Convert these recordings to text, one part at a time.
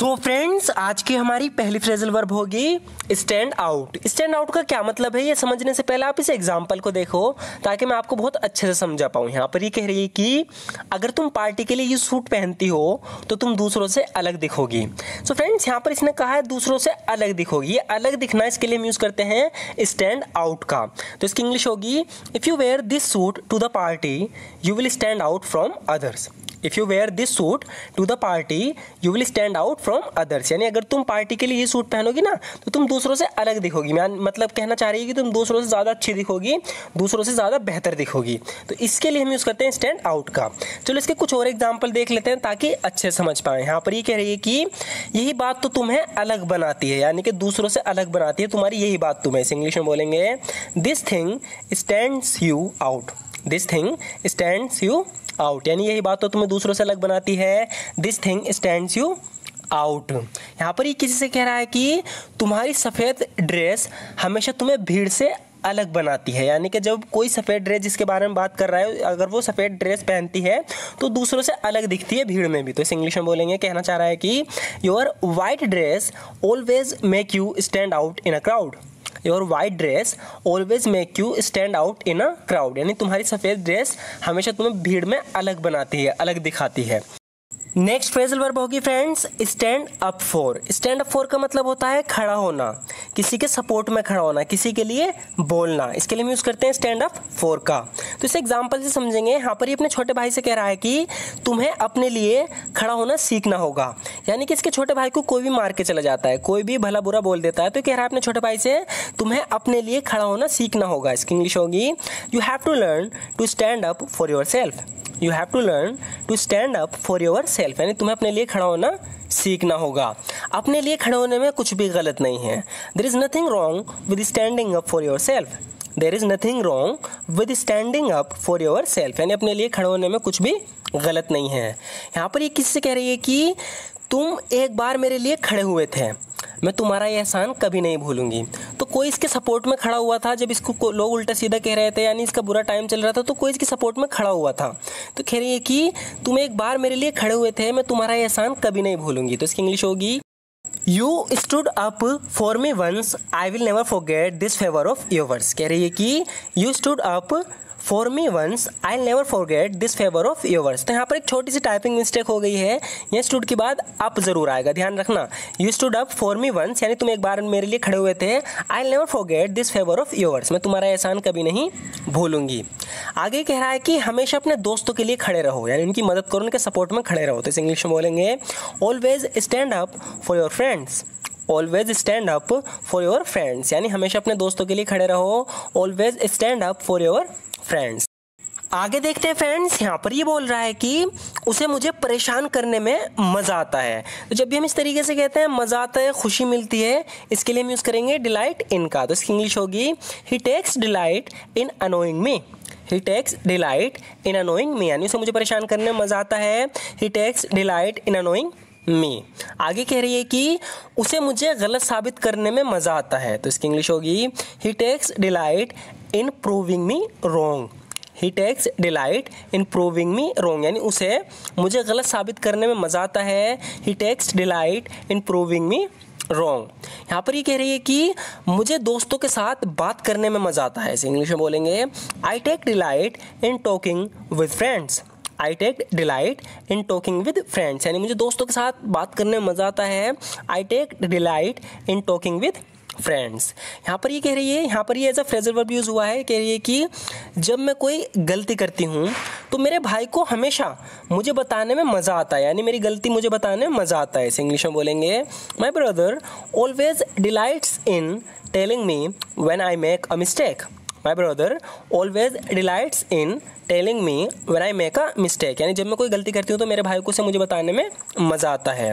So friends, आज की हमारी पहली फ्रेजल वर्ब होगी स्टैंड आउट। स्टैंड आउट का क्या मतलब है, ये समझने से पहले आप इस एग्जांपल को देखो ताकि मैं आपको बहुत अच्छे से समझा पाऊँ। यहाँ पर ये कह रही है कि अगर तुम पार्टी के लिए ये सूट पहनती हो तो तुम दूसरों से अलग दिखोगी। सो फ्रेंड्स, यहाँ पर इसने कहा है दूसरों से अलग दिखोगी। ये अलग दिखना, इसके लिए हम यूज़ करते हैं स्टैंड आउट का। तो इसकी इंग्लिश होगी if you wear this suit to the party you will stand out from others. If you wear this suit to the party you will stand out from others. यानी अगर तुम party के लिए ये सूट पहनोगी ना तो तुम दूसरों से अलग दिखोगी। मैं मतलब कहना चाह रही है कि तुम दूसरों से ज़्यादा अच्छी दिखोगी, दूसरों से ज़्यादा बेहतर दिखोगी। तो इसके लिए हम यूज़ करते हैं स्टैंड आउट का। चलो इसके कुछ और एग्जाम्पल देख लेते हैं ताकि अच्छे समझ पाएँ। यहाँ पर ये कह रही है कि यही बात तो तुम्हें अलग बनाती है, यानी कि दूसरों से अलग बनाती है तुम्हारी यही बात तुम्हें। इस इंग्लिश में बोलेंगे this thing stands you out. This thing stands you out, यानी यही बात तो तुम्हें दूसरों से अलग बनाती है। This thing stands you out. यहाँ पर ये किसी से कह रहा है कि तुम्हारी सफ़ेद ड्रेस हमेशा तुम्हें भीड़ से अलग बनाती है। यानी कि जब कोई सफ़ेद ड्रेस जिसके बारे में बात कर रहा है, अगर वो सफ़ेद ड्रेस पहनती है तो दूसरों से अलग दिखती है भीड़ में भी। तो इस इंग्लिश में बोलेंगे, कहना चाह रहा है कि your white dress always make you stand out in a crowd. Your white dress always make you stand out in a crowd, यानी तुम्हारी सफ़ेद ड्रेस हमेशा तुम्हें भीड़ में अलग बनाती है, अलग दिखाती है। नेक्स्ट फ्रेजल वर्ब होगी friends stand up for. Stand up for का मतलब होता है खड़ा होना, किसी के सपोर्ट में खड़ा होना, किसी के लिए बोलना। इसके लिए हम यूज़ करते हैं स्टैंड अप फॉर का। तो इस एग्जांपल से समझेंगे। यहाँ पर ये अपने छोटे भाई से कह रहा है कि तुम्हें अपने लिए खड़ा होना सीखना होगा। यानी कि इसके छोटे भाई को कोई भी मार के चला जाता है, कोई भी भला बुरा बोल देता है, तो कह रहा है अपने छोटे भाई से तुम्हें अपने लिए खड़ा होना सीखना होगा। इसकी इंग्लिश होगी you have to learn to stand up for yourself. You have to learn to stand up for yourself, यानी तुम्हें अपने लिए खड़ा होना सीखना होगा। अपने लिए खड़े होने में कुछ भी गलत नहीं है। There is nothing wrong with standing up for yourself. There is nothing wrong with standing up for yourself, यानी अपने लिए खड़े होने में कुछ भी गलत नहीं है। यहाँ पर ये किससे कह रही है कि तुम एक बार मेरे लिए खड़े हुए थे, मैं तुम्हारा ये एहसान कभी नहीं भूलूंगी। तो कोई इसके सपोर्ट में खड़ा हुआ था जब इसको लोग उल्टा सीधा कह रहे थे, यानी इसका बुरा टाइम चल रहा था, तो कोई इसके सपोर्ट में खड़ा हुआ था। तो कह रही है कि तुम एक बार मेरे लिए खड़े हुए थे, मैं तुम्हारा ये एहसान कभी नहीं भूलूंगी। तो इसकी इंग्लिश होगी you stood up for me once I will never forget this favour of yours. कह रही है कि you stood up for me once I never forget this favour of yours. तो यहाँ पर एक छोटी सी टाइपिंग मिस्टेक हो गई है, यहाँ स्टूड के बाद अप जरूर आएगा, ध्यान रखना। You stood up for me once, यानी तुम एक बार मेरे लिए खड़े हुए थे। I never forget this favour of yours, मैं तुम्हारा एहसान कभी नहीं भूलूंगी। आगे कह रहा है कि हमेशा अपने दोस्तों के लिए खड़े रहो, यानी उनकी मदद करो, उनके सपोर्ट में खड़े रहो। तो इस इंग्लिश में बोलेंगे always stand up for your friends. Always stand up for your friends, यानी हमेशा अपने दोस्तों के लिए खड़े रहो। Always stand up for your friends. आगे देखते हैं फ्रेंड्स, यहाँ पर ये बोल रहा है कि उसे मुझे परेशान करने में मज़ा आता है। तो जब भी हम इस तरीके से कहते हैं मज़ा आता है, खुशी मिलती है, इसके लिए हम यूज़ करेंगे डिलाइट इन का। तो इसकी इंग्लिश होगी he takes delight in annoying me. He takes delight in annoying me, यानी उसे मुझे परेशान करने में मज़ा आता है। He takes delight in annoying me. आगे कह रही है कि उसे मुझे गलत साबित करने में मज़ा आता है। तो इसकी इंग्लिश होगी he takes delight in proving me wrong. He takes delight in proving me wrong, यानी उसे मुझे गलत साबित करने में मज़ा आता है। He takes delight in proving me wrong. यहाँ पर ये कह रही है कि मुझे दोस्तों के साथ बात करने में मज़ा आता है। इसे इंग्लिश में बोलेंगे I take delight in talking with friends. I take delight in talking with friends, यानी मुझे दोस्तों के साथ बात करने में मज़ा आता है। I take delight in talking with friends. यहाँ पर ये कह रही है, यहाँ पर ये as a phrasal verb use हुआ है। कह रही है कि जब मैं कोई गलती करती हूँ तो मेरे भाई को हमेशा मुझे बताने में मज़ा आता है, यानी मेरी गलती मुझे बताने में मज़ा आता है। इस इंग्लिश में बोलेंगे my brother always delights in telling me when I make a mistake. My brother always delights in telling me when I make a mistake, यानी जब मैं कोई गलती करती हूँ तो मेरे भाई को उसे मुझे बताने में मज़ा आता है।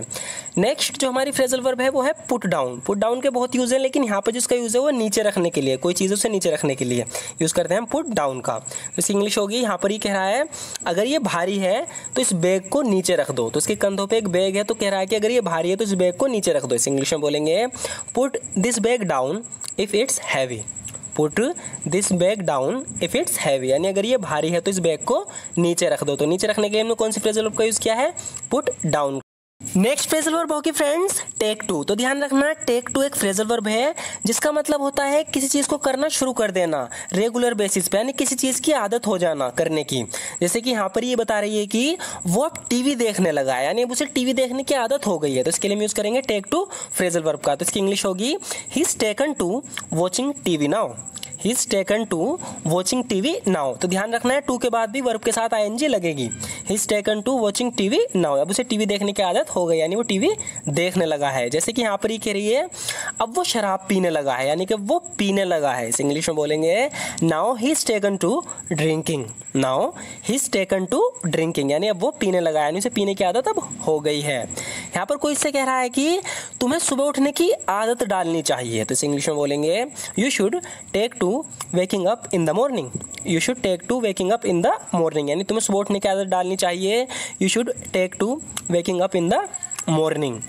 नेक्स्ट जो हमारी फ्रेजल वर्ब है वो है पुट डाउन। पुट डाउन के बहुत यूज़ है, लेकिन यहाँ पर जिसका यूज़ है वो नीचे रखने के लिए, कोई चीज़ों से नीचे रखने के लिए यूज़ करते हैं हम पुट डाउन का। तो इंग्लिश होगी, यहाँ पर ये कह रहा है अगर ये भारी है तो इस बैग को नीचे रख दो। तो इसके कंधों पर एक बैग है, तो कह रहा है कि अगर ये भारी है तो इस बैग को नीचे रख दो। इस इंग्लिश में बोलेंगे put this bag down if it's heavy. Put this bag down if it's heavy, यानी अगर ये भारी है तो इस बैग को नीचे रख दो। तो नीचे रखने के लिए हमने कौन सी फ्रेजल वर्ब का यूज़ किया है, put down. Next phrasal verb होगी फ्रेंड्स टेक टू। तो ध्यान रखना टेक टू एक फ्रेजल वर्ब है जिसका मतलब होता है किसी चीज को करना शुरू कर देना रेगुलर बेसिस पे, यानी किसी चीज की आदत हो जाना करने की। जैसे कि यहाँ पर ये बता रही है कि वो अब टीवी देखने लगा है, यानी अब उसे टीवी देखने की आदत हो गई है। तो इसके लिए हम यूज करेंगे टेक टू फ्रेजल वर्ब का। तो इसकी इंग्लिश होगी he is taken to watching TV now. He is taken to watching TV now. तो ध्यान रखना है टू के बाद भी वर्ब के साथ आईएनजी लगेगी। He is taken to watching TV now, अब उसे टीवी देखने की आदत हो गई, यानी वो टीवी देखने लगा है। जैसे कि यहाँ पर ही कह रही है अब वो शराब पीने लगा है, यानी कि वो पीने लगा है। इस इंग्लिश में बोलेंगे now he is taken to drinking. Now he is taken to drinking, यानी अब वो पीने लगा है, यानी उसे पीने की आदत अब हो गई है। यहाँ पर कोई इससे कह रहा है कि तुम्हें सुबह उठने की आदत डालनी चाहिए। तो इस इंग्लिश में बोलेंगे you should take to waking up in the morning। you should take to waking up in the morning, यानी तुम्हें सुबह उठने की आदत डालनी चाहिए। you should take to waking up in the morning।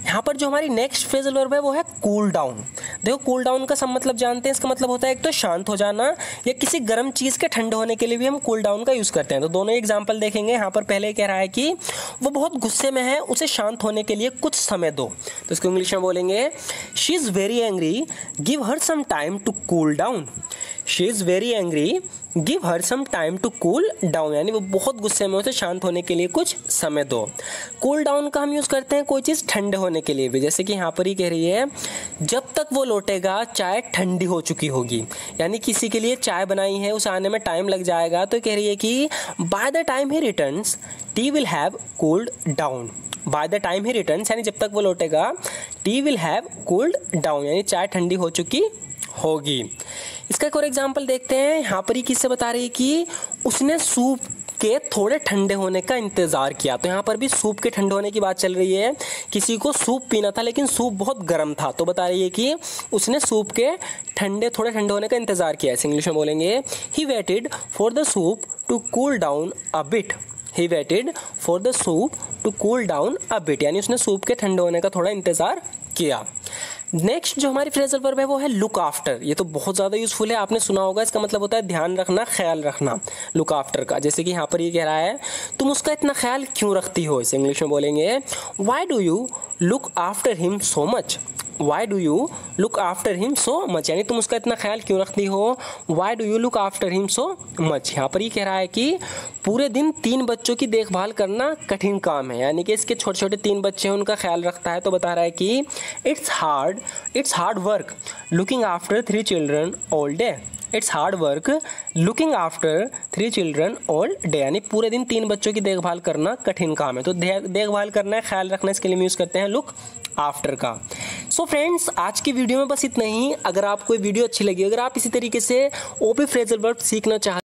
यहाँ पर जो हमारी नेक्स्ट फ्रेजल वर्ब है वो है कूल डाउन। देखो कूल डाउन का सब मतलब जानते हैं, इसका मतलब होता है एक तो शांत हो जाना, या किसी गर्म चीज़ के ठंडे होने के लिए भी हम कूल डाउन का यूज़ करते हैं। तो दोनों एग्जांपल देखेंगे। यहाँ पर पहले कह रहा है कि वो बहुत गुस्से में है, उसे शांत होने के लिए कुछ समय दो। तो इसको इंग्लिश में बोलेंगे she is very angry give her some time to cool down. She is very angry give her some time to cool down, यानी वो बहुत गुस्से में, उसे शांत होने के लिए कुछ समय दो। कूल डाउन का हम यूज़ करते हैं कोई चीज़ ठंडे होने के लिए भी। जैसे कि यहाँ पर ही कह रही है जब तक वो लौटेगा चाय ठंडी हो चुकी होगी, यानी किसी के लिए चाय बनाई है उसे आने में टाइम लग जाएगा। तो कह रही है कि by the time he returns tea will have cooled down. By the time he returns, यानी जब तक वो लौटेगा tea will have cooled down, यानी चाय ठंडी हो चुकी होगी। इसका एक और एग्जाम्पल देखते हैं। यहाँ पर ही किससे बता रही है कि उसने सूप के थोड़े ठंडे होने का इंतज़ार किया। तो यहाँ पर भी सूप के ठंडे होने की बात चल रही है। किसी को सूप पीना था लेकिन सूप बहुत गर्म था, तो बता रही है कि उसने सूप के थोड़े ठंडे होने का इंतज़ार किया। इस इंग्लिश में बोलेंगे he waited for the soup to cool down a bit. He waited for the soup to cool down a bit, यानी उसने सूप के ठंडे होने का थोड़ा इंतज़ार किया। नेक्स्ट जो हमारी फ्रेजल वर्ब है वो है लुक आफ्टर। ये तो बहुत ज़्यादा यूजफुल है, आपने सुना होगा। इसका मतलब होता है ध्यान रखना, ख्याल रखना, लुक आफ्टर का। जैसे कि यहाँ पर ये कह रहा है तुम उसका इतना ख्याल क्यों रखती हो। इसे इंग्लिश में बोलेंगे why do you look after him so much. Why do you look after him so much, यानी तुम उसका इतना ख्याल क्यों रखती हो। Why do you look after him so much. यहाँ पर ये कह रहा है कि पूरे दिन 3 बच्चों की देखभाल करना कठिन काम है, यानी कि इसके छोटे छोटे 3 बच्चे हैं उनका ख्याल रखता है। तो बता रहा है कि it's hard work looking after 3 children all day. It's hard work looking after 3 children all day, यानी पूरे दिन 3 बच्चों की देखभाल करना कठिन काम है। तो देखभाल करना है, ख्याल रखना, इसके लिए हम यूज़ करते हैं लुक आफ्टर का। सो फ्रेंड्स आज की वीडियो में बस इतना ही। अगर आपको वीडियो अच्छी लगी, अगर आप इसी तरीके से ओपी फ्रेजल वर्ब सीखना चाहते